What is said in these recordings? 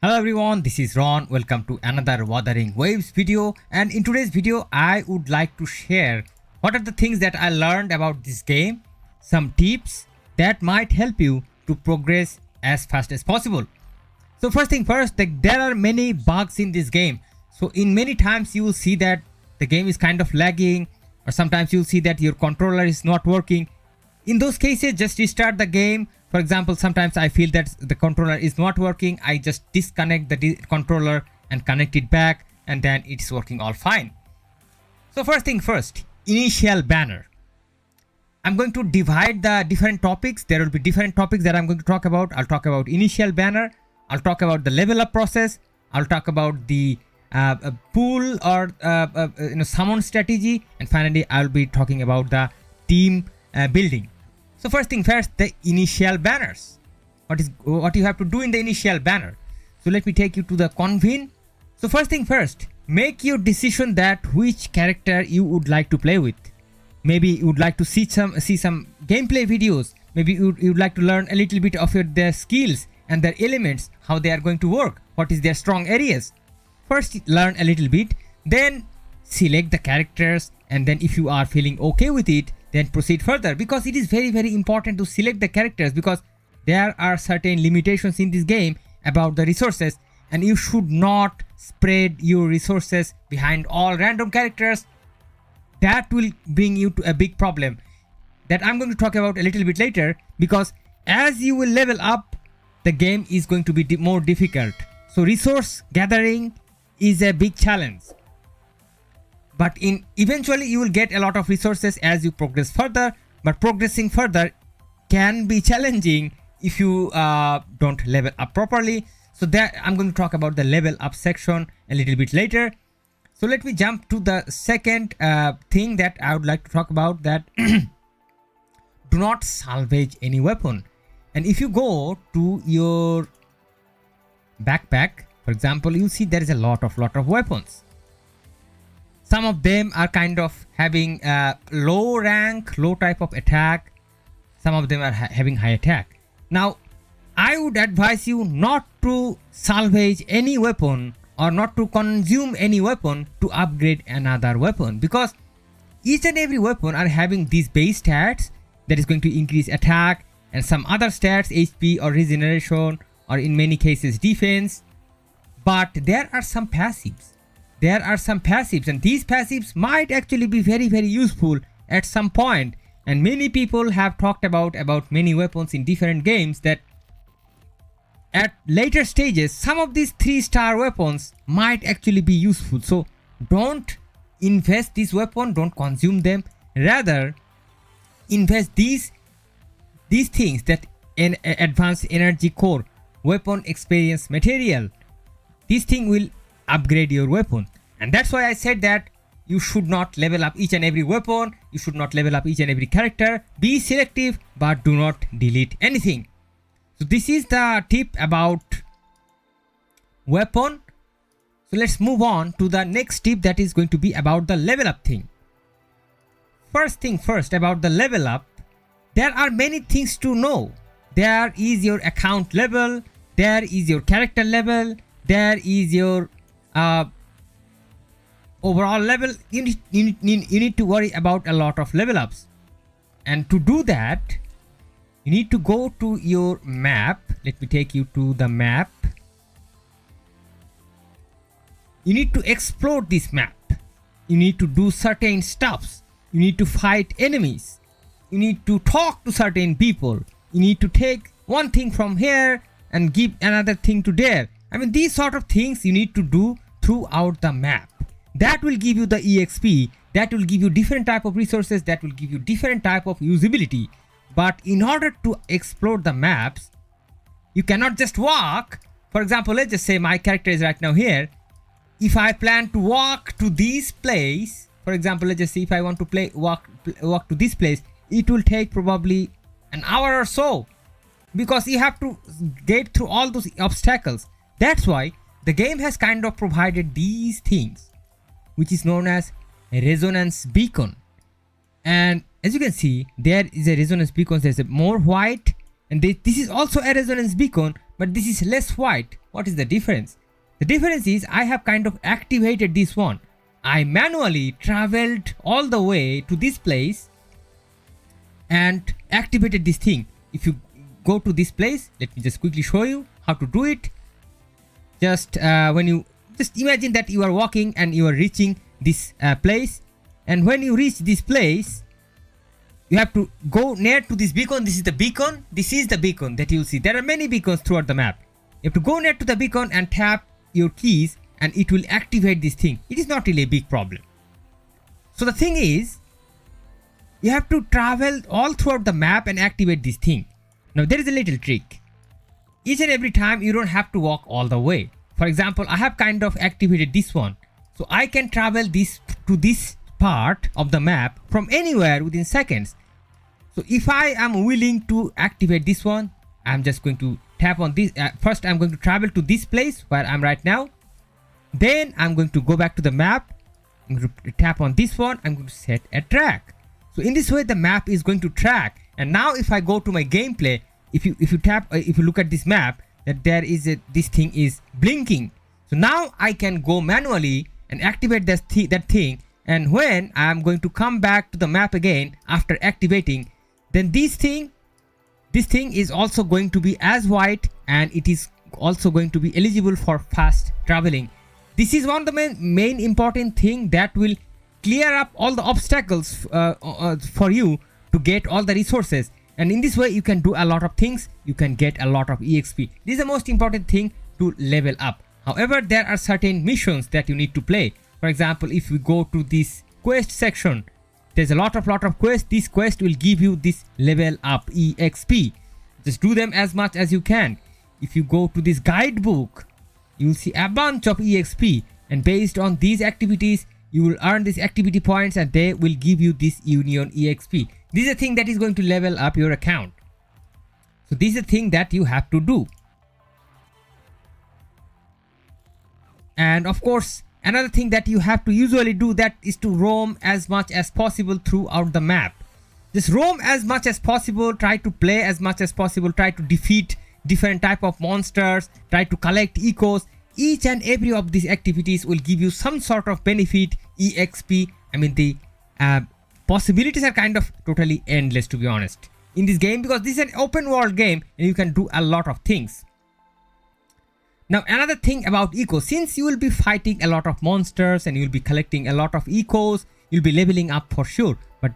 Hello everyone, this is Ron. Welcome to another Wuthering Waves video, and in today's video I would like to share what are the things that I learned about this game, some tips that might help you to progress as fast as possible. So first thing first, there are many bugs in this game. So in many times you will see that the game is kind of lagging, or sometimes you'll see that your controller is not working. In those cases, just restart the game. For example, sometimes I feel that the controller is not working. I just disconnect the controller and connect it back, and then it's working all fine. So first thing first, initial banner. I'm going to divide the different topics. There will be different topics that I'm going to talk about. I'll talk about initial banner. I'll talk about the level up process. I'll talk about the pool or summon strategy, and finally I'll be talking about the team building. So first thing first, the initial banners. What you have to do in the initial banner. So let me take you to the convene. So first thing first, make your decision that which character you would like to play with. Maybe you would like to see some gameplay videos. Maybe you would like to learn a little bit of their skills and their elements, how they are going to work, what is their strong areas. First learn a little bit, then select the characters, and then if you are feeling okay with it, then proceed further, because it is very important to select the characters, because there are certain limitations in this game about the resources, and you should not spread your resources behind all random characters. That will bring you to a big problem that I'm going to talk about a little bit later, because as you will level up, the game is going to be more difficult. So resource gathering is a big challenge, but eventually you will get a lot of resources as you progress further, but progressing further can be challenging if you don't level up properly. So that I'm going to talk about the level up section a little bit later. So let me jump to the second thing that I would like to talk about, that do not salvage any weapon. And if you go to your backpack, for example, you see there is a lot of weapons. Some of them are kind of having low rank, low type of attack. Some of them are having high attack. Now, I would advise you not to salvage any weapon or not to consume any weapon to upgrade another weapon, because each and every weapon are having these base stats that is going to increase attack and some other stats, HP or regeneration, or in many cases defense. But there are some passives. And these passives might actually be very useful at some point. And many people have talked about many weapons in different games, that at later stages some of these 3-star weapons might actually be useful. So don't invest this weapon, don't consume them, rather invest these things, that an advanced energy core, weapon experience material. This thing will upgrade your weapon, and that's why I said that you should not level up each and every weapon, you should not level up each and every character. Be selective, but do not delete anything. So this is the tip about weapon. So let's move on to the next tip, that is going to be about the level up thing. First thing first, about the level up, there are many things to know. There is your account level, there is your character level, there is your overall level. You need to worry about a lot of level ups, and to do that you need to go to your map. Let me take you to the map. You need to explore this map. You need to do certain stuffs. You need to fight enemies. You need to talk to certain people. You need to take one thing from here and give another thing to there. I mean, these sort of things you need to do throughout the map. That will give you the EXP, that will give you different type of resources, that will give you different type of usability. But in order to explore the maps, you cannot just walk. For example, let's just say my character is right now here. If I plan to walk to this place, for example, let's just say if I want to walk to this place, it will take probably an hour or so, because you have to get through all those obstacles. That's why the game has kind of provided these things, which is known as a resonance beacon. And as you can see, there is a resonance beacon. There's a more white, and this is also a resonance beacon, but this is less white. What is the difference? The difference is I have kind of activated this one. I manually traveled all the way to this place and activated this thing. If you go to this place, let me just quickly show you how to do it. Just when you just imagine that you are walking and you are reaching this place, and when you reach this place, you have to go near to this beacon. This is the beacon. This is the beacon that you'll see. There are many beacons throughout the map. You have to go near to the beacon and tap your keys, and it will activate this thing. It is not really a big problem. So the thing is, you have to travel all throughout the map and activate this thing. Now there is a little trick. Each and every time you don't have to walk all the way. For example, I have kind of activated this one. So I can travel this to this part of the map from anywhere within seconds. So if I am willing to activate this one, I'm just going to tap on this. First I'm going to travel to this place where I'm right now. Then I'm going to go back to the map. I'm going to tap on this one. I'm going to set a track. So in this way the map is going to track. And now if I go to my gameplay, if you look at this map, that there is this thing is blinking. So now I can go manually and activate that thing, and when I am going to come back to the map again after activating, then this thing is also going to be as white, and it is also going to be eligible for fast traveling. This is one of the main important thing that will clear up all the obstacles for you to get all the resources. And in this way you can do a lot of things. You can get a lot of EXP. This is the most important thing to level up. However, there are certain missions that you need to play. For example, if we go to this quest section, there's a lot of quests. This quest will give you this level up EXP. Just do them as much as you can. If you go to this guidebook, you will see a bunch of EXP, and based on these activities you will earn these activity points, and they will give you this union EXP. This is a thing that is going to level up your account. So this is a thing that you have to do. And of course, another thing that you have to usually do, that is to roam as much as possible throughout the map. Just roam as much as possible, try to play as much as possible, try to defeat different type of monsters, try to collect ecos. Each and every of these activities will give you some sort of benefit, EXP. I mean, the possibilities are kind of totally endless, to be honest, in this game, because this is an open world game and you can do a lot of things. Now another thing about ecos, since you will be fighting a lot of monsters and you will be collecting a lot of ecos, you'll be leveling up for sure, but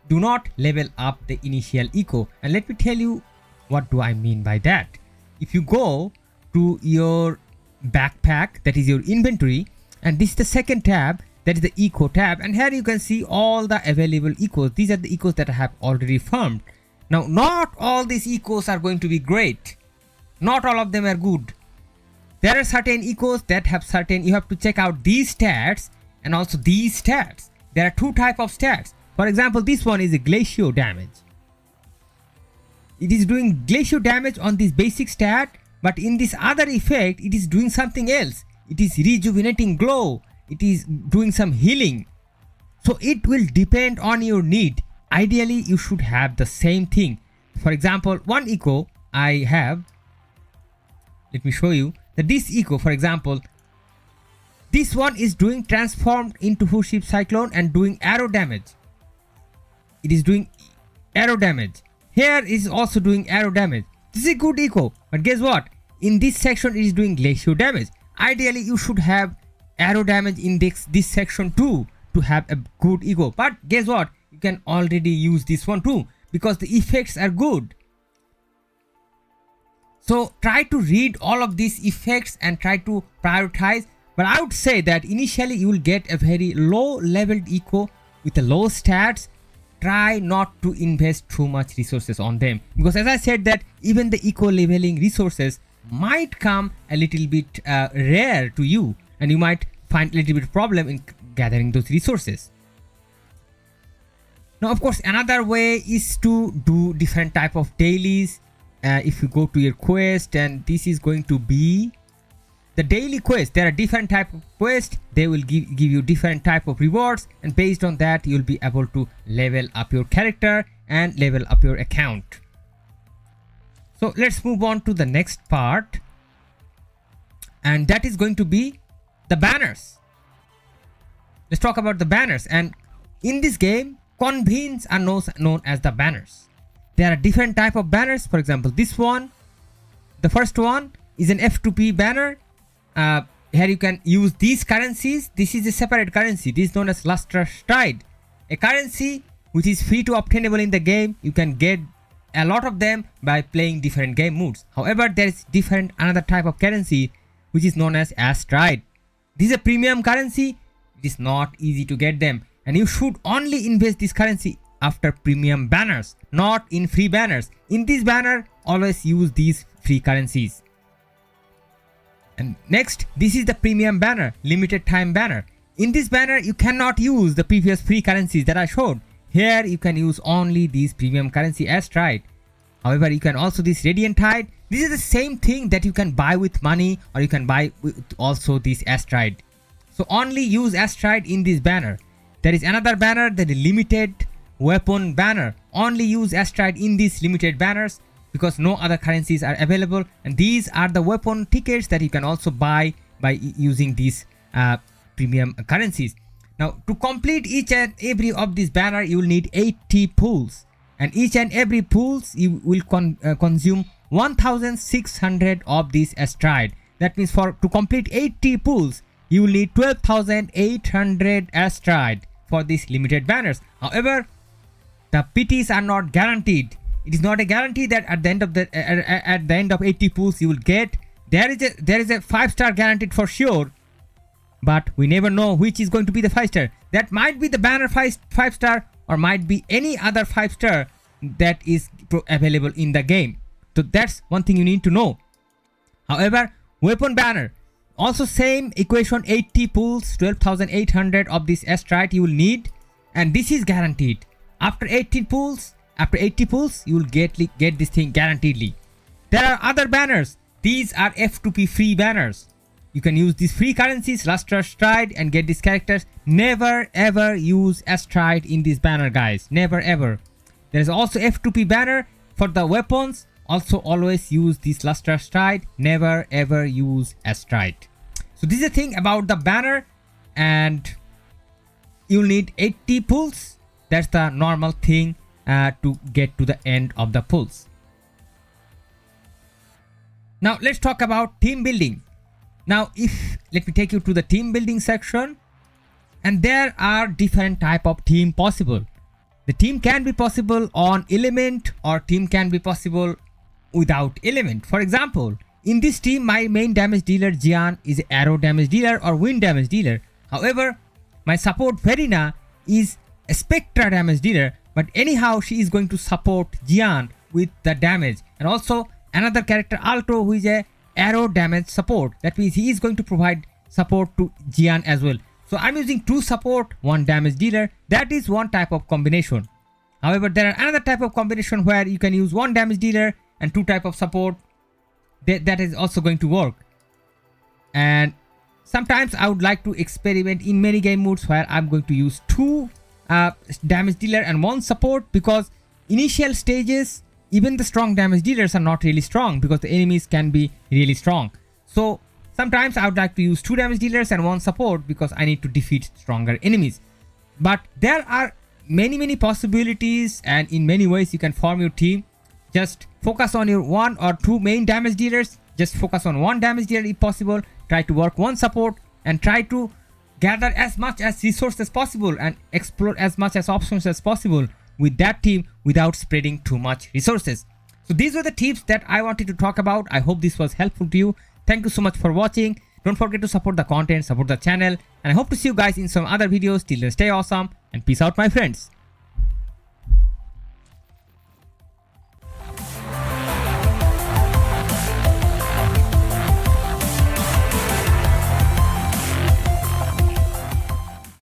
do not level up the initial eco. And let me tell you what do I mean by that. If you go to your backpack, that is your inventory, and this is the second tab, that is the eco tab, and here you can see all the available ecos. These are the ecos that I have already farmed. Now not all these ecos are going to be great, not all of them are good. There are certain ecos that have certain, you have to check out these stats and also these stats. There are two types of stats. For example, this one is a glacial damage. It is doing glacial damage on this basic stat, but in this other effect it is doing something else. It is rejuvenating glow, it is doing some healing. So it will depend on your need. Ideally you should have the same thing. For example, one eco I have, let me show you that this eco, for example, this one is doing transformed into Fuship Cyclone and doing arrow damage. It is doing arrow damage. Here is also doing arrow damage. This is a good eco, but guess what? In this section it is doing glacial damage. Ideally you should have arrow damage in this section too to have a good eco, but guess what? You can already use this one too because the effects are good. So try to read all of these effects and try to prioritize. But I would say that initially you will get a very low leveled eco with a low stats. Try not to invest too much resources on them, because as I said that even the eco leveling resources might come a little bit rare to you, and you might find a little bit problem in gathering those resources. Now of course another way is to do different type of dailies. If you go to your quest, and this is going to be the daily quest. There are different type of quests. They will give you different type of rewards, and based on that you'll be able to level up your character and level up your account. So let's move on to the next part, and that is going to be the banners. Let's talk about the banners. And in this game, convenes are known as the banners. There are different type of banners. For example, this one, the first one is an F2P banner. Here you can use these currencies. This is a separate currency. This is known as luster stride, a currency which is free to obtainable in the game. You can get a lot of them by playing different game modes. However, there is another type of currency which is known as stride. This is a premium currency. It is not easy to get them, and you should only invest this currency after premium banners, not in free banners. In this banner, always use these free currencies. And next, this is the premium banner, limited time banner. In this banner, you cannot use the previous free currencies that I showed. Here you can use only these premium currency as stride. However, you can also this radiant tide. This is the same thing that you can buy with money, or you can buy with also this stride. So only use stride in this banner. There is another banner, that is limited weapon banner. Only use stride in these limited banners because no other currencies are available, and these are the weapon tickets that you can also buy by using these premium currencies. Now, to complete each and every of this banner, you will need 80 pulls, and each and every pulls you will consume 1600 of this stride. That means to complete 80 pulls, you will need 12,800 stride for these limited banners. However, the PTs are not guaranteed. It is not a guarantee that at the end of 80 pulls you will get. There is a 5-star guaranteed for sure, but we never know which is going to be the 5-star. That might be the banner 5-star, or might be any other 5-star that is available in the game. So that's one thing you need to know. However, weapon banner, also same equation, 80 pulls, 12,800 of this stride you will need, and this is guaranteed. After 80 pulls, you will get this thing guaranteedly. There are other banners. These are F2P free banners. You can use these free currencies, luster stride, and get these characters. Never ever use stride in this banner, guys. Never ever. There is also F2P banner for the weapons. Also always use this luster stride. Never ever use stride. So this is the thing about the banner, and you'll need 80 pulls. That's the normal thing to get to the end of the pulls. Now let's talk about team building. Now let me take you to the team building section, and there are different type of team possible. The team can be possible on element, or team can be possible without element. For example, in this team, my main damage dealer Jiyan is arrow damage dealer or wind damage dealer. However, my support Verina is a spectra damage dealer, but anyhow she is going to support Jiyan with the damage, and also another character Alto, who is a arrow damage support. That means he is going to provide support to Jiyan as well. So I'm using 2 support, 1 damage dealer. That is one type of combination. However, there are another type of combination where you can use 1 damage dealer and 2 type of support. That is also going to work. And sometimes I would like to experiment in many game modes where I'm going to use 2 damage dealer and 1 support, because initial stages even the strong damage dealers are not really strong because the enemies can be really strong. So sometimes I would like to use 2 damage dealers and 1 support because I need to defeat stronger enemies. But there are many possibilities, and in many ways you can form your team. Just focus on your 1 or 2 main damage dealers. Just focus on 1 damage dealer if possible. Try to work 1 support and try to gather as much as resources as possible and explore as much as options as possible with that team without spreading too much resources. So these were the tips that I wanted to talk about. I hope this was helpful to you. Thank you so much for watching. Don't forget to support the content, support the channel, and I hope to see you guys in some other videos. Till then, stay awesome and peace out, my friends.